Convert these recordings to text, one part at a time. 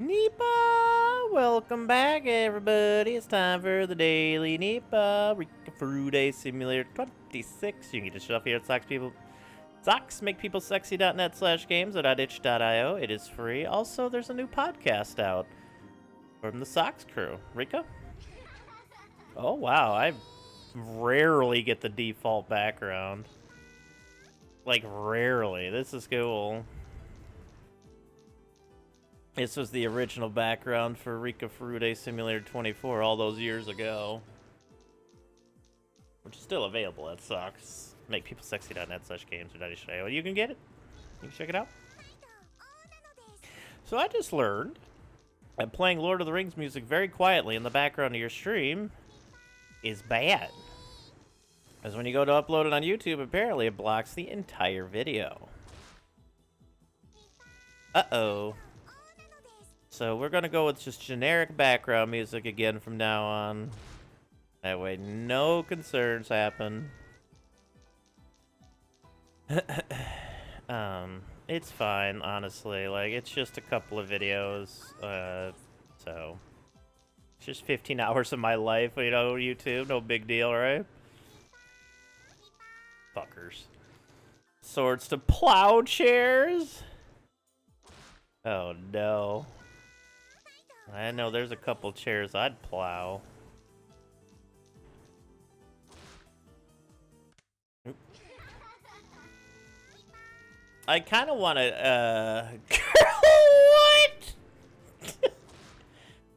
Nipah! Welcome back, everybody. It's time for the Daily Nipah Fruit Simulator 26. You can get this stuff here at Socks People. Socks make people sexy.net/games or .itch.io. It is free. Also, there's a new podcast out from the Socks crew. Rika? Oh, wow. I rarely get the default background. Like, rarely. This is cool. This was the original background for Rika Fruit Simulator 24 all those years ago. Which is still available at Socks. MakePeopleSexy.net/games or .itch.io. You can get it. You can check it out. So I just learned that playing Lord of the Rings music very quietly in the background of your stream is bad. Because when you go to upload it on YouTube, apparently it blocks the entire video. Uh-oh. So we're gonna go with just generic background music again from now on. That way no concerns happen. It's fine, honestly. Like, it's just a couple of videos, so it's just 15 hours of my life, you know, YouTube, no big deal, right? Fuckers. Swords to plowshares? Oh no. I know there's a couple chairs I'd plow. I kind of want to, what?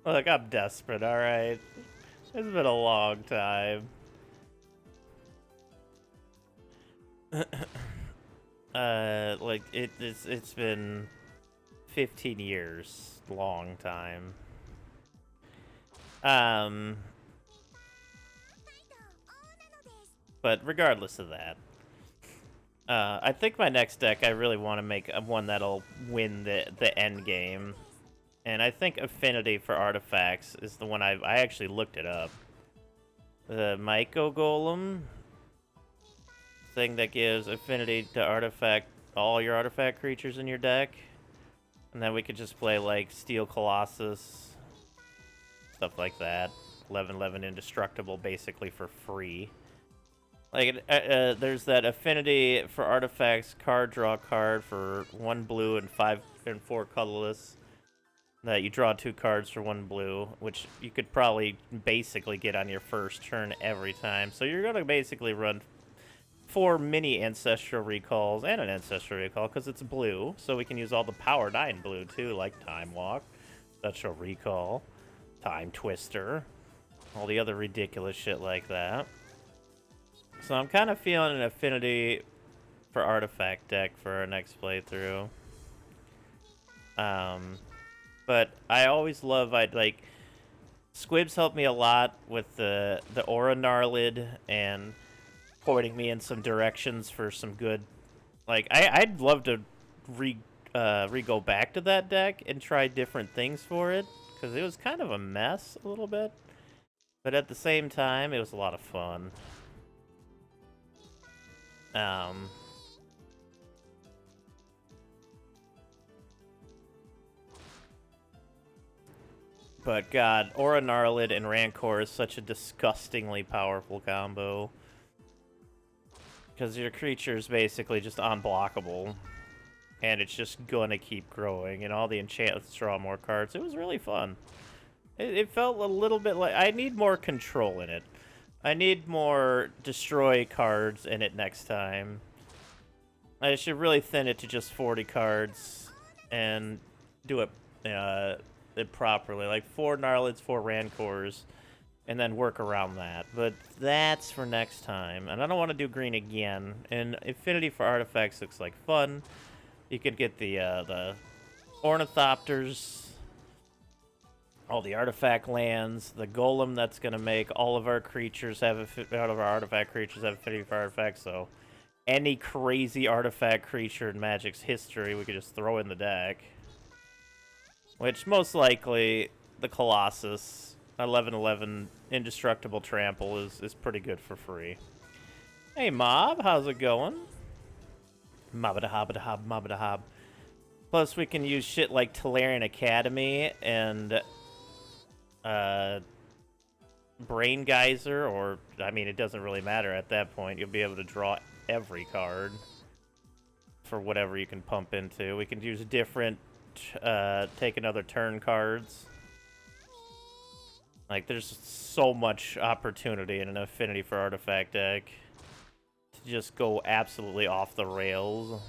Look, I'm desperate, alright? It's been a long time. Like, it's been 15 years. Long time. But regardless of that, I think my next deck I really want to make one that'll win the end game, and I think Affinity for Artifacts is the one I actually looked it up. The Myco Golem thing that gives affinity to all your artifact creatures in your deck. And then we could just play, like, Steel Colossus, stuff like that. 11/11 Indestructible, basically, for free. Like, there's that Affinity for Artifacts card draw card for 1 blue and 4 colorless. That you draw 2 cards for 1 blue, which you could probably basically get on your first turn every time. So you're going to basically run 4 mini Ancestral Recalls and an Ancestral Recall because it's blue, so we can use all the Power 9 blue too, like Time Walk, Ancestral Recall, Time Twister, all the other ridiculous shit like that. So I'm kind of feeling an Affinity for Artifact deck for our next playthrough. But I always love, Squibs helped me a lot with the Aura Gnarlid and pointing me in some directions for some good, like, I'd love to go back to that deck and try different things for it, because it was kind of a mess a little bit, but at the same time it was a lot of fun. But god, Aura Gnarlid and Rancor is such a disgustingly powerful combo. Because your creature is basically just unblockable. And it's just gonna keep growing. And all the enchantments draw more cards. It was really fun. It felt a little bit like... I need more control in it. I need more destroy cards in it next time. I should really thin it to just 40 cards. And do it properly. Like 4 Gnarlids, 4 Rancors. And then work around that. But that's for next time. And I don't want to do green again. And Affinity for Artifacts looks like fun. You could get the Ornithopters, all the artifact lands, the Golem that's going to make all of our creatures have artifact creatures have Affinity for Artifacts. So any crazy artifact creature in Magic's history we could just throw in the deck. Which most likely the Colossus 11/11 Indestructible Trample is pretty good for free. Hey Mob, how's it going? Mob-a-da-hob-a-da-hob, mob-a-da-hob. Plus, we can use shit like Tolarian Academy and Brain Geyser, or, I mean, it doesn't really matter at that point. You'll be able to draw every card for whatever you can pump into. We can use different, take another turn cards. Like, there's so much opportunity in an Affinity for Artifact deck to just go absolutely off the rails.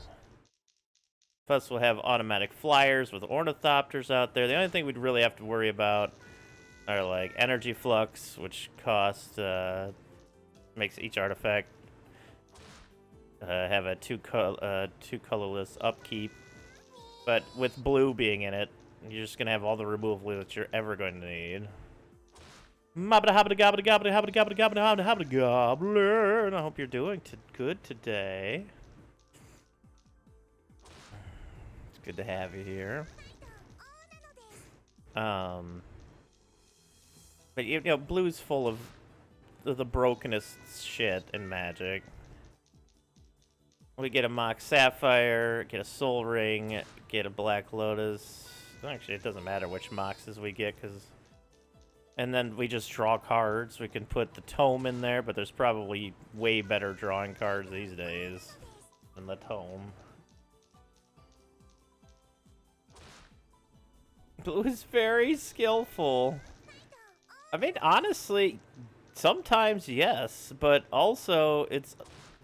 Plus, we'll have automatic flyers with Ornithopters out there. The only thing we'd really have to worry about are, like, Energy Flux, which costs, makes each artifact have a two colorless upkeep. But with blue being in it, you're just going to have all the removal that you're ever going to need. Gobbler. I hope you're doing good today. It's good to have you here. But you know, blue's full of the brokenest shit in Magic. We get a Mox Sapphire, get a Soul Ring, get a Black Lotus. Actually, it doesn't matter which Moxes we get, because... And then we just draw cards. We can put the Tome in there, but there's probably way better drawing cards these days than the Tome. Blue is very skillful. I mean, honestly, sometimes yes, but also it's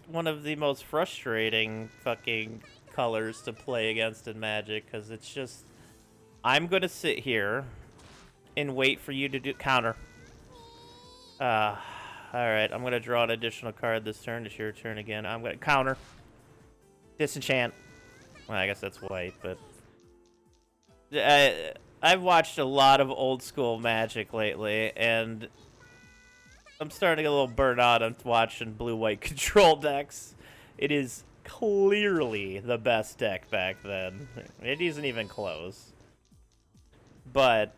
one of the most frustrating fucking colors to play against in Magic, because it's just... I'm going to sit here and wait for you to do counter. Alright, I'm gonna draw an additional card this turn. It's your turn again. I'm gonna counter. Disenchant. Well, I guess that's white, but... I've watched a lot of old school Magic lately, and I'm starting to get a little burnt out on watching blue-white control decks. It is clearly the best deck back then. It isn't even close. But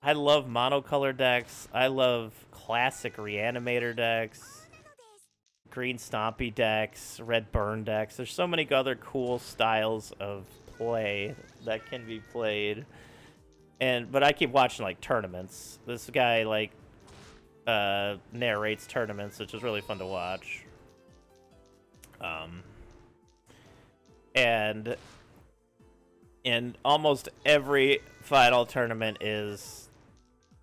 I love monocolor decks. I love classic Reanimator decks, green Stompy decks, red Burn decks. There's so many other cool styles of play that can be played. But I keep watching like tournaments. This guy like narrates tournaments, which is really fun to watch. And in almost every final tournament is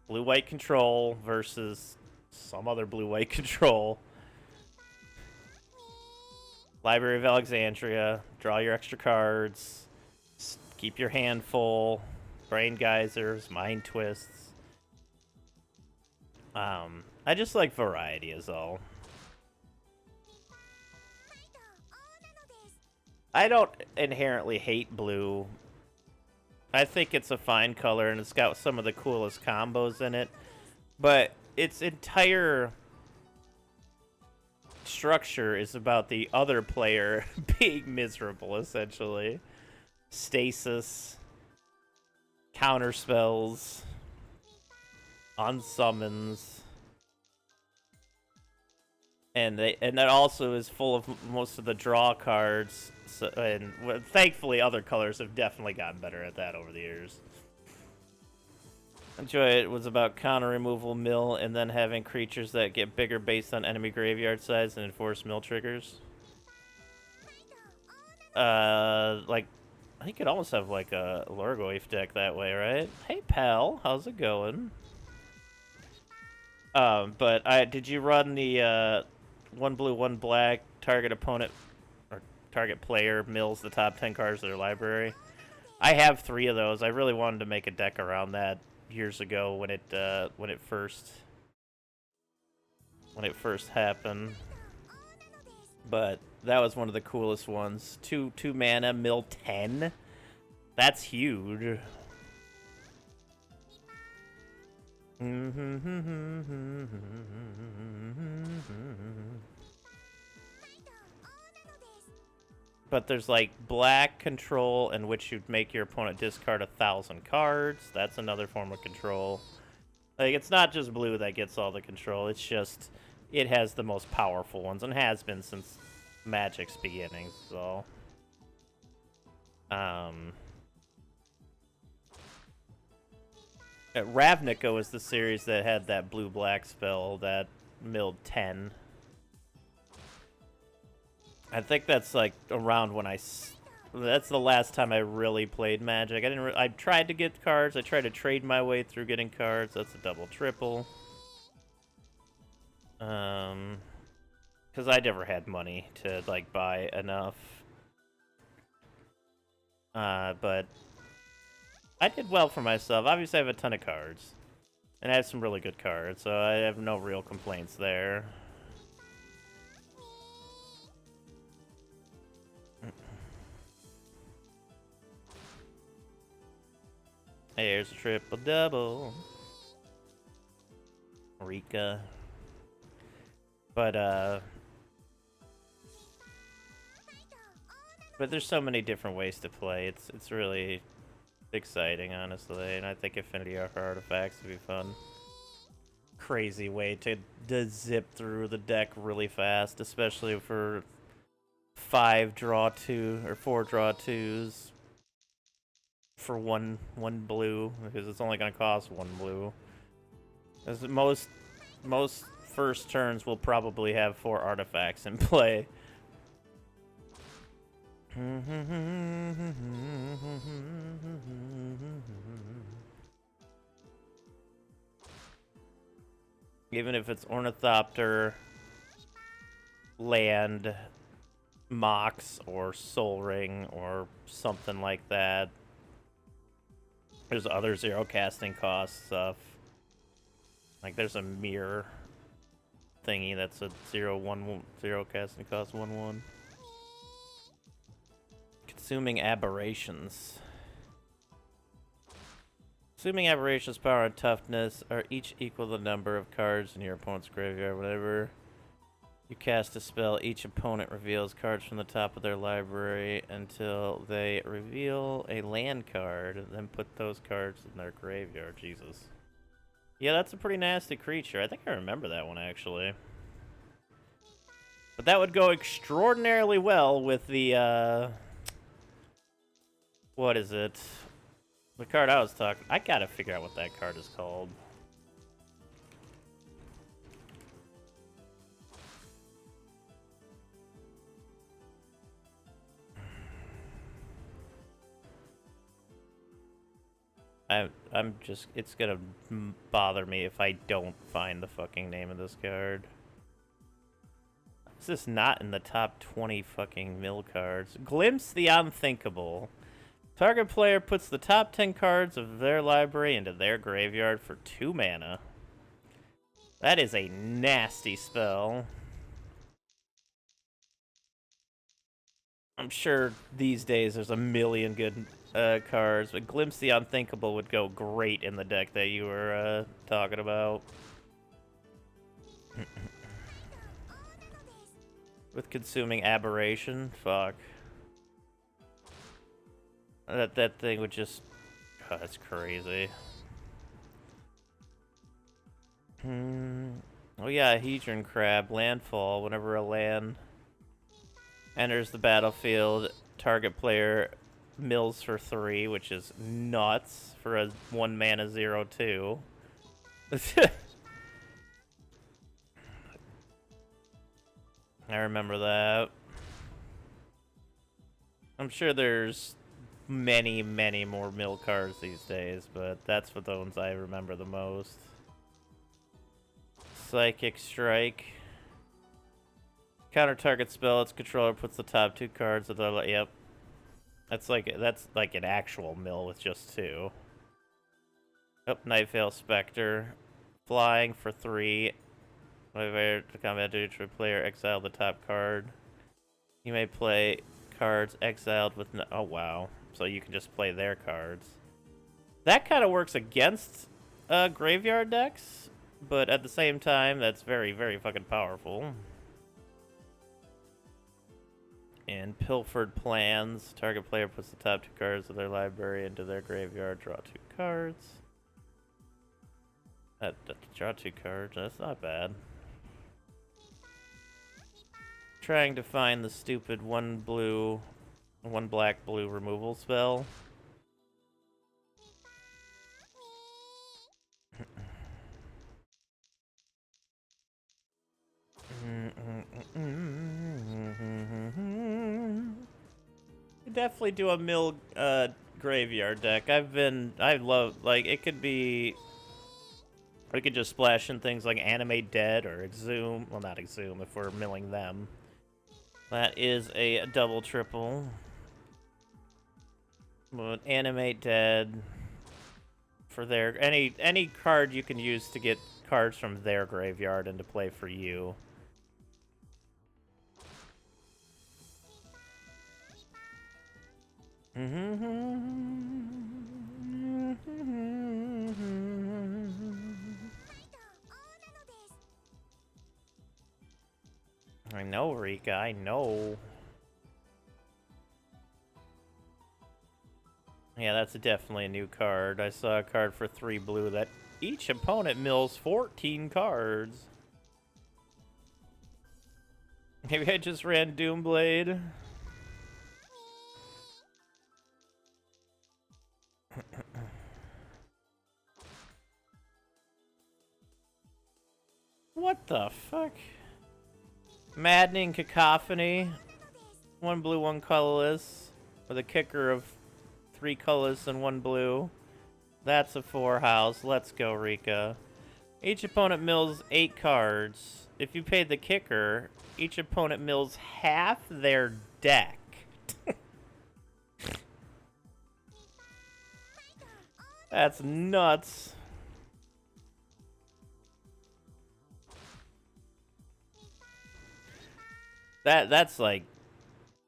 blue-white control versus some other blue-white control. Library of Alexandria, draw your extra cards, keep your hand full, Brain Geysers, Mind Twists. I just like variety is all. I don't inherently hate blue. I think it's a fine color, and it's got some of the coolest combos in it. But its entire structure is about the other player being miserable, essentially. Stasis, counter spells, unsummons. And that also is full of most of the draw cards. So, and thankfully, other colors have definitely gotten better at that over the years. Enjoy it was about counter removal, mill, and then having creatures that get bigger based on enemy graveyard size and enforce mill triggers. Like, I think you could almost have like a Lurgoyf deck that way, right? Hey, pal, how's it going? But did you run the 1 blue, 1 black, target opponent, or target player mills the top 10 cards of their library? I have 3 of those. I really wanted to make a deck around that years ago when it first happened. But that was one of the coolest ones. 2 mana, mill 10. That's huge. But there's like black control in which you'd make your opponent discard 1,000 cards. That's another form of control. Like, it's not just blue that gets all the control. It's just, it has the most powerful ones and has been since Magic's beginnings, so. Um, Ravnica was the series that had that blue-black spell that milled 10. I think that's like around when that's the last time I really played Magic. I tried to get cards. I tried to trade my way through getting cards. That's a double triple. Because I never had money to like buy enough. But I did well for myself. Obviously, I have a ton of cards, and I have some really good cards, so I have no real complaints there. Here's a triple double. Rika. But there's so many different ways to play. It's really exciting, honestly, and I think Affinity for Artifacts would be fun. Crazy way to zip through the deck really fast, especially for 5 draw 2 or 4 draw 2s for one blue, because it's only gonna cost 1 blue. As most first turns will probably have 4 artifacts in play. Even if it's Ornithopter, Land, Mox, or Soul Ring, or something like that. There's other 0 casting cost stuff. Like there's a mirror thingy that's a 0 casting cost 1/1. Consuming Aberrations. Consuming Aberrations' power and toughness are each equal to the number of cards in your opponent's graveyard. Whenever you cast a spell, each opponent reveals cards from the top of their library until they reveal a land card, and then put those cards in their graveyard. Jesus. Yeah, that's a pretty nasty creature. I think I remember that one, actually. But that would go extraordinarily well with the, what is it? The card I was talking... I gotta figure out what that card is called. I'm just... It's gonna bother me if I don't find the fucking name of this card. Is this not in the top 20 fucking mill cards? Glimpse the Unthinkable. Target player puts the top 10 cards of their library into their graveyard for 2 mana. That is a nasty spell. I'm sure these days there's a million good cards, but Glimpse the Unthinkable would go great in the deck that you were talking about. With Consuming Aberration? Fuck. That thing would just... Oh, that's crazy. Oh yeah, Hedron Crab. Landfall. Whenever a land enters the battlefield, target player mills for 3, which is nuts for a 1 mana 0/2. I remember that. I'm sure there's many, many more mill cards these days, but that's what the ones I remember the most. Psychic Strike. Counter target spell, its controller puts the top 2 cards of the... Yep. That's like an actual mill with just 2. Oh, Nightveil Spectre. Flying for 3. Whenever the combat duty player exile the top card. You may play cards exiled with no... Oh, wow. So you can just play their cards. That kind of works against graveyard decks, but at the same time, that's very, very fucking powerful. And Pilfered Plans. Target player puts the top 2 cards of their library into their graveyard. Draw 2 cards. Draw 2 cards. That's not bad. Trying to find the stupid 1 blue 1 black blue removal spell. Definitely do a mill graveyard deck. I love, like, it could be, or you could just splash in things like Animate Dead or Exhume. Well, not Exhume if we're milling them. That is a double triple. But Animate Dead for their any card you can use to get cards from their graveyard into play for you. I know, Rika, I know. Yeah, that's definitely a new card. I saw a card for 3 blue that each opponent mills 14 cards. Maybe I just ran Doomblade. What the fuck? Maddening Cacophony. 1 blue, 1 colorless. With a kicker of 3 colorless and 1 blue. That's a 4 house. Let's go, Rika. Each opponent mills 8 cards. If you pay the kicker, each opponent mills half their deck. That's nuts. That's like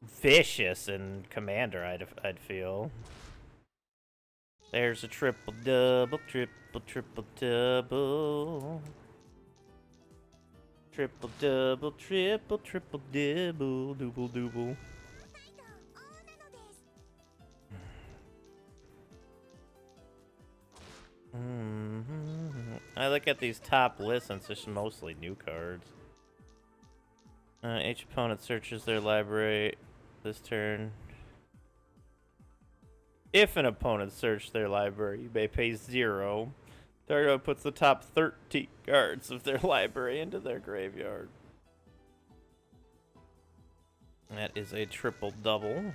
vicious in Commander, I'd feel. There's a triple double, triple double. Triple double, triple double, double double. I look at these top lists and it's just mostly new cards. Each opponent searches their library this turn. If an opponent searched their library, you may pay 0. Target puts the top 13 cards of their library into their graveyard. That is a triple double.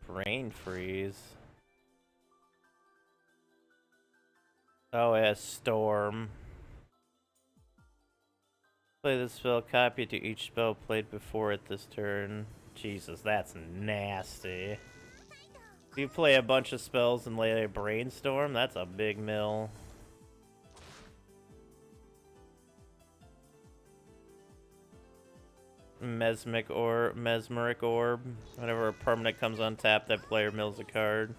Brain freeze. Oh, yeah, storm. Play the spell, copy it to each spell played before it this turn. Jesus, that's nasty. If you play a bunch of spells and lay a brainstorm, that's a big mill. Mesmeric Orb. Whenever a permanent comes untapped, that player mills a card.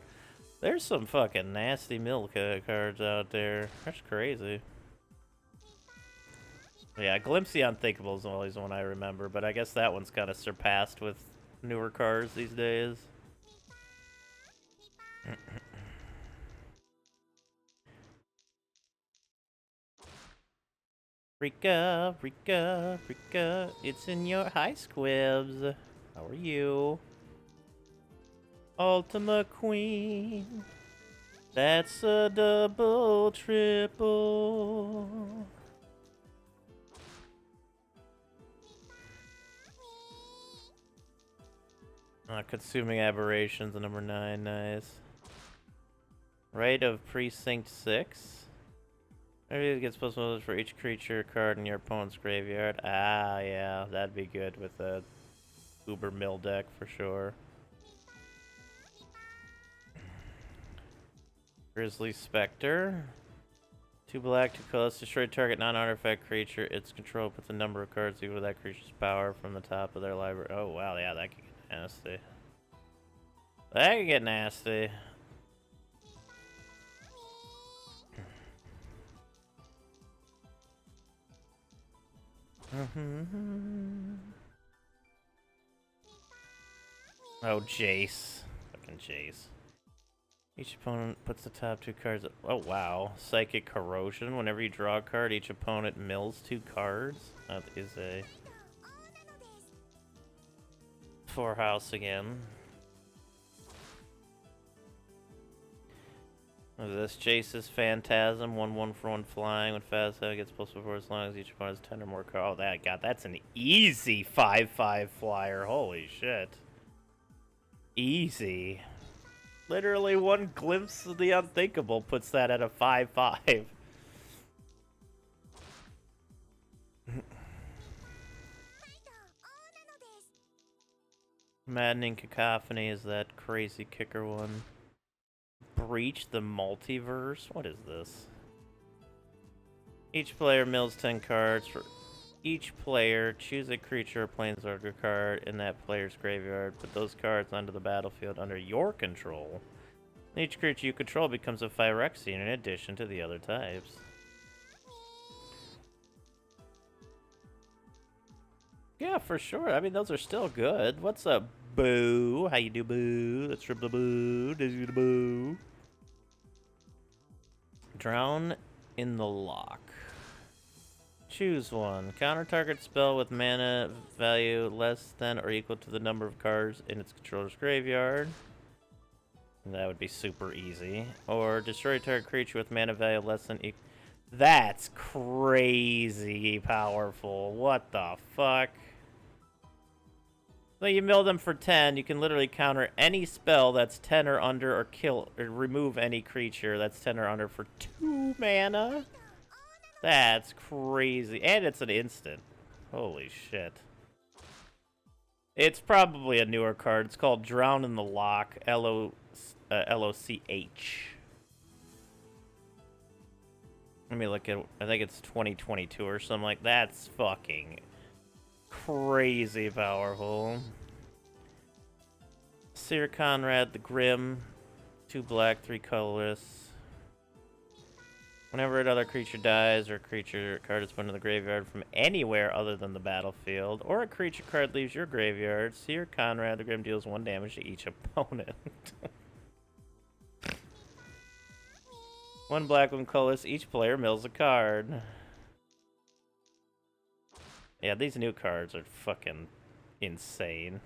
There's some fucking nasty mill cards out there. That's crazy. Yeah, Glimpse the Unthinkable is always one I remember, but I guess that one's kind of surpassed with newer cards these days. Rika, Rika, Rika, it's in your high squibs. How are you? Ultima Queen. That's a double, triple. Consuming Aberrations, number 9, nice. Rite of Precinct 6. Maybe it gets plus 1 for each creature card in your opponent's graveyard. Ah, yeah, that'd be good with a Uber Mill deck for sure. Grizzly Spectre. 2 black, 2 colors. Destroy target non-artifact creature. Its control puts a number of cards equal to that creature's power from the top of their library. Oh, wow, yeah, that could get nasty. That could get nasty. Oh, Jace. Fucking Jace. Each opponent puts the top 2 cards. Oh, wow. Psychic Corrosion. Whenever you draw a card, each opponent mills 2 cards. That is a 4-house again. This Jace's Phantasm, 1/1 for 1 flying. When Phantasm gets plus before as long as each opponent has 10 or more cards. Oh, that's an easy 5/5 flyer. Holy shit. Easy. Literally one glimpse of the unthinkable puts that at a 5/5. Maddening Cacophony is that crazy kicker one. Breach the Multiverse? What is this? Each player mills 10 cards. For each player, choose a creature or planeswalker card in that player's graveyard. Put those cards onto the battlefield under your control. Each creature you control becomes a Phyrexian in addition to the other types. Yeah, for sure. I mean, those are still good. What's up, Boo? How you do, Boo? Let's rip the Boo. Do the Boo. Drown in the Lock. Choose one. Counter target spell with mana value less than or equal to the number of cards in its controller's graveyard. That would be super easy. Or destroy target creature with mana value less than equal. That's crazy powerful. What the fuck? So you mill them for 10, you can literally counter any spell that's 10 or under, or kill or remove any creature that's 10 or under for 2 mana? That's crazy. And it's an instant. Holy shit. It's probably a newer card. It's called Drown in the Lock. L-O-C-H. Let me look at... I think it's 2022 or something like that. That's fucking crazy powerful. Sir Conrad the Grim. 2 black, 3 colorless. Whenever another creature dies, or a creature card is put into the graveyard from anywhere other than the battlefield, or a creature card leaves your graveyard, Sir Conrad the Grim deals 1 damage to each opponent. 1 black, 1 colorless. Each player mills a card. Yeah, these new cards are fucking insane.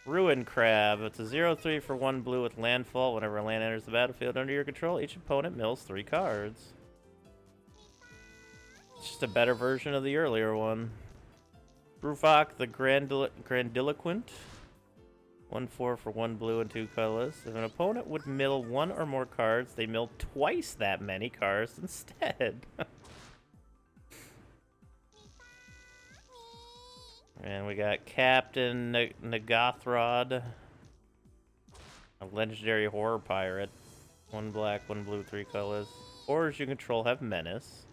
Ruin Crab. It's a 0/3 for 1 blue with landfall. Whenever a land enters the battlefield under your control, each opponent mills 3 cards. It's just a better version of the earlier one. Rufok the Grandiloquent. 1/4 for 1 blue and 2 colorless. If an opponent would mill 1 or more cards, they mill twice that many cards instead. And we got Captain Nagathrod, a legendary horror pirate. 1 black, 1 blue, 3 colors. Horrors you control have menace.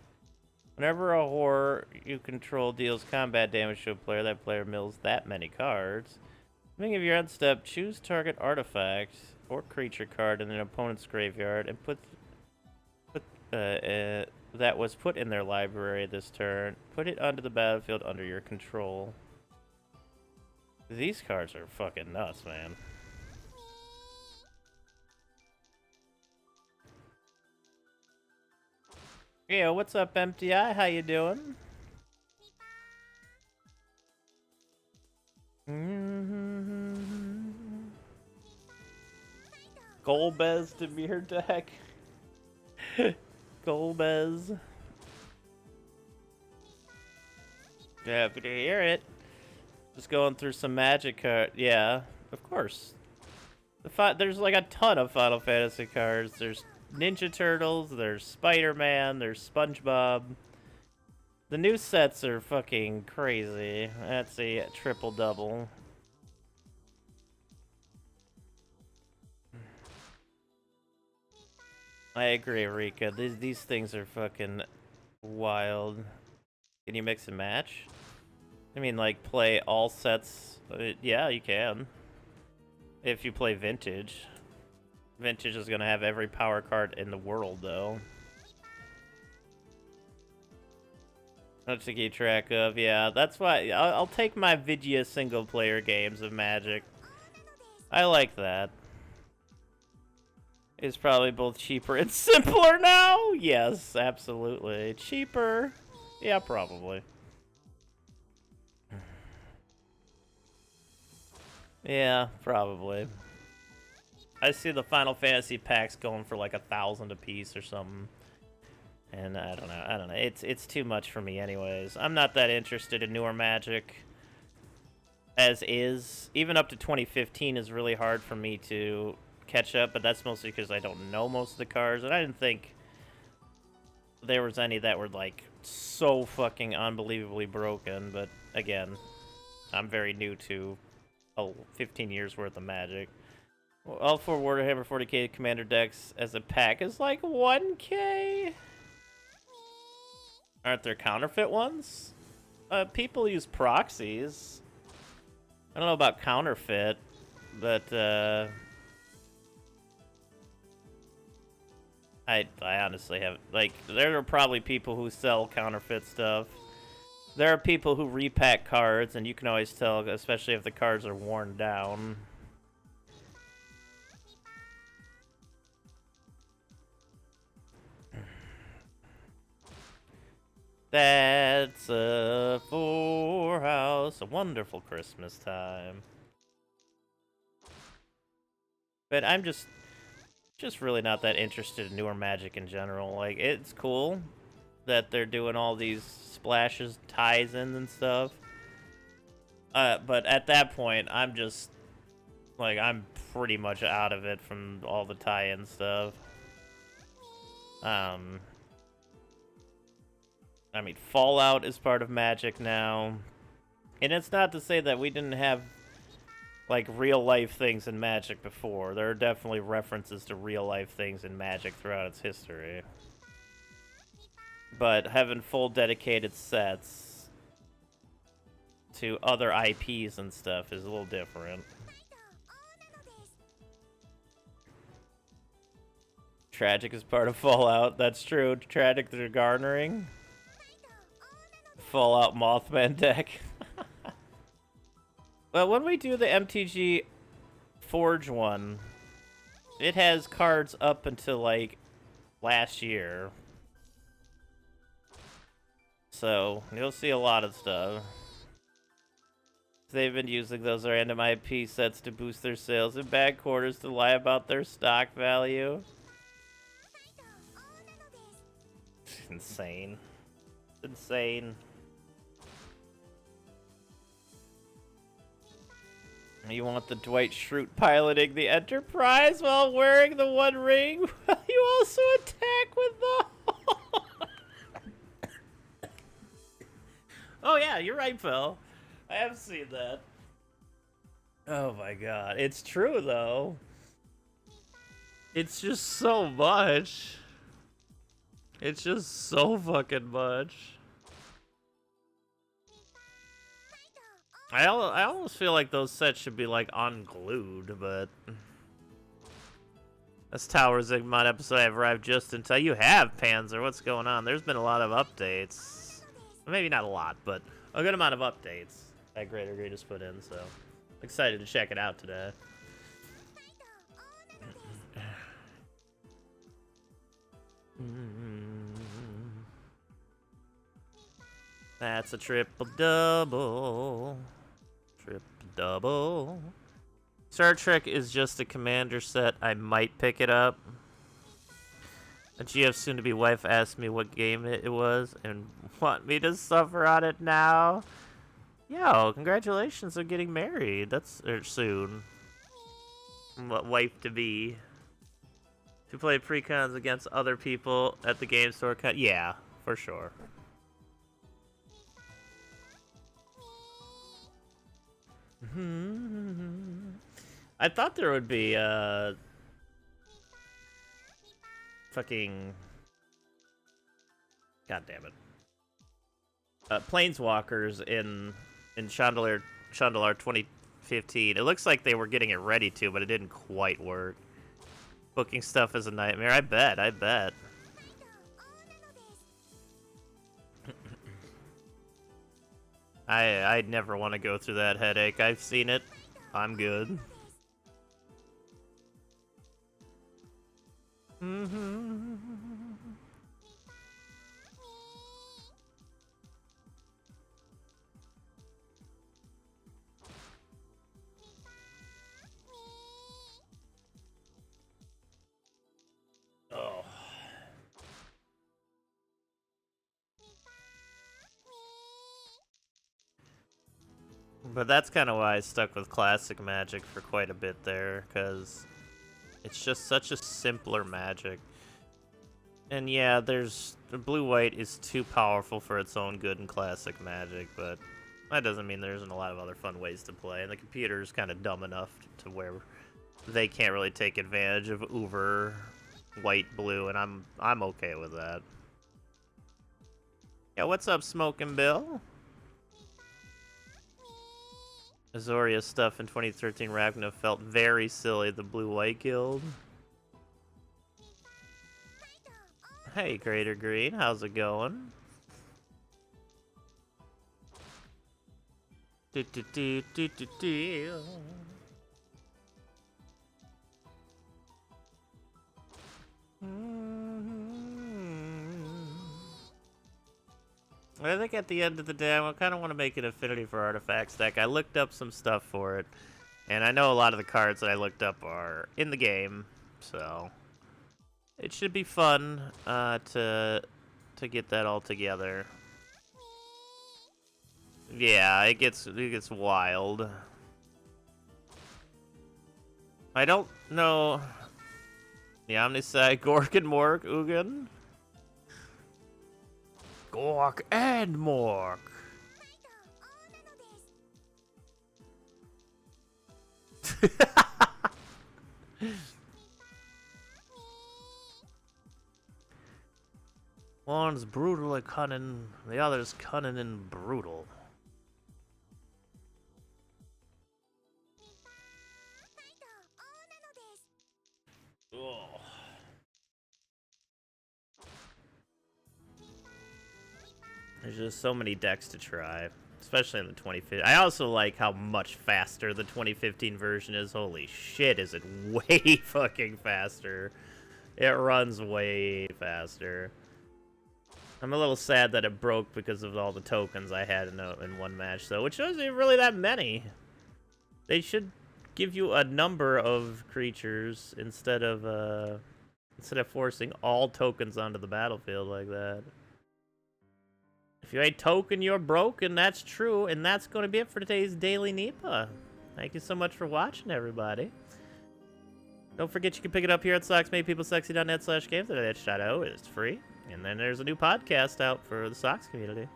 Whenever a horror you control deals combat damage to a player, that player mills that many cards. Beginning of your end step, choose target artifact or creature card in an opponent's graveyard and put that was put in their library this turn. Put it onto the battlefield under your control. These cards are fucking nuts, man. Yeah, what's up, MTI? How you doing? Golbez Demir deck. Golbez. Happy to hear it. Just going through some Magic cards. Yeah, of course. There's like a ton of Final Fantasy cards. There's Ninja Turtles, there's Spider-Man, there's SpongeBob. The new sets are fucking crazy. That's a triple-double. I agree, Rika. These things are fucking wild. Can you mix and match? I mean, like, play all sets. Yeah, you can. If you play Vintage. Vintage is gonna have every power card in the world, though. Not to keep track of, yeah. That's why I'll take my Vidya single-player games of Magic. I like that. It's probably both cheaper and simpler now? Yes, absolutely. Cheaper? Yeah, probably. Yeah, probably. I see the Final Fantasy packs going for like 1,000 a piece or something. And I don't know. It's too much for me anyways. I'm not that interested in newer Magic as is. Even up to 2015 is really hard for me to catch up, but that's mostly because I don't know most of the cards, and I didn't think there was any that were like so fucking unbelievably broken. But again, I'm very new to 15 years worth of Magic. All 4 Warhammer 40k commander decks as a pack is like 1k. Aren't there counterfeit ones? People use proxies. I don't know about counterfeit, but I honestly have, like, there are probably people who sell counterfeit stuff. There are people who repack cards, and you can always tell, especially if the cards are worn down. That's a 4-house, a wonderful Christmas time. But I'm just really not that interested in newer Magic in general. Like, it's cool that they're doing all these splashes, ties-ins and stuff. But at that point, I'm just, like, I'm pretty much out of it from all the tie-in stuff. I mean, Fallout is part of Magic now. And it's not to say that we didn't have, like, real-life things in Magic before. There are definitely references to real-life things in Magic throughout its history. But having full dedicated sets to other IPs and stuff is a little different. Tragic is part of Fallout. That's true. Tragic they're garnering. Fallout Mothman deck. Well, when we do the MTG Forge one, it has cards up until, like, last year. So, you'll see a lot of stuff. They've been using those random IP sets to boost their sales in bad quarters to lie about their stock value. It's insane. It's insane. You want the Dwight Schrute piloting the Enterprise while wearing the One Ring? You also attack with the... Oh yeah, you're right, Phil. I have seen that. Oh my god. It's true, though. It's just so much. It's just so fucking much. I almost feel like those sets should be, like, unglued, but... This Tower Zigmod episode I've arrived just in time. You have, Panzer. What's going on? There's been a lot of updates. Maybe not a lot, but a good amount of updates that Greater Greed has put in, so... Excited to check it out today. That's a triple-double. Triple-double. Star Trek is just a commander set. I might pick it up. A GF soon-to-be wife asked me what game it was and want me to suffer on it now. Yo, congratulations on getting married. That's soon. What wife-to-be. To play pre-cons against other people at the game store. Yeah, for sure. I thought there would be fucking, god damn it, planeswalkers in Chandelier 2015. It looks like they were getting it ready to, but it didn't quite work. Booking stuff is a nightmare. I bet. I'd never want to go through that headache. I've seen it. I'm good. Oh. But that's kind of why I stuck with classic magic for quite a bit there, because it's just such a simpler magic. And yeah, blue-white is too powerful for its own good in classic magic, but that doesn't mean there isn't a lot of other fun ways to play. And the computer's kind of dumb enough to where they can't really take advantage of uber white-blue, and I'm okay with that. Yeah, what's up, Smoking Bill? Azoria stuff in 2013 Ragna felt very silly, the blue-white guild. Hey, Greater Green, how's it going? Do, do, do, do, do, do. I think at the end of the day, I kind of want to make an affinity for artifacts deck. I looked up some stuff for it, and I know a lot of the cards that I looked up are in the game, so it should be fun to get that all together. Yeah, it gets wild. I don't know. The Omnisci, Gork and Mork, Ugin. Gork and Mork. One's brutal and cunning, the other's cunning and brutal. Oh. There's just so many decks to try, especially in the 2015. I also like how much faster the 2015 version is. Holy shit, is it way fucking faster. It runs way faster. I'm a little sad that it broke because of all the tokens I had in one match, though, which wasn't really that many. They should give you a number of creatures instead of forcing all tokens onto the battlefield like that. If you ain't token, you're broken. That's true, and that's going to be it for today's Daily Nipah. Thank you so much for watching, everybody. Don't forget you can pick it up here at socksmadepleplesexy.net/games. It's free. And then there's a new podcast out for the Socks community.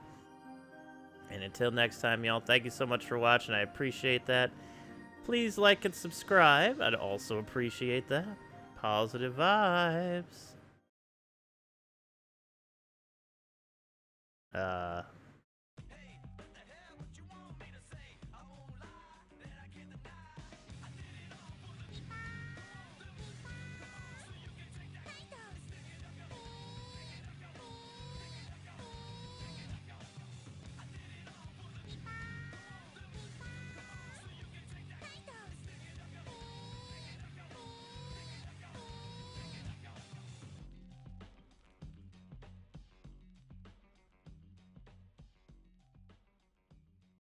And until next time, y'all, thank you so much for watching. I appreciate that. Please like and subscribe. I'd also appreciate that. Positive vibes.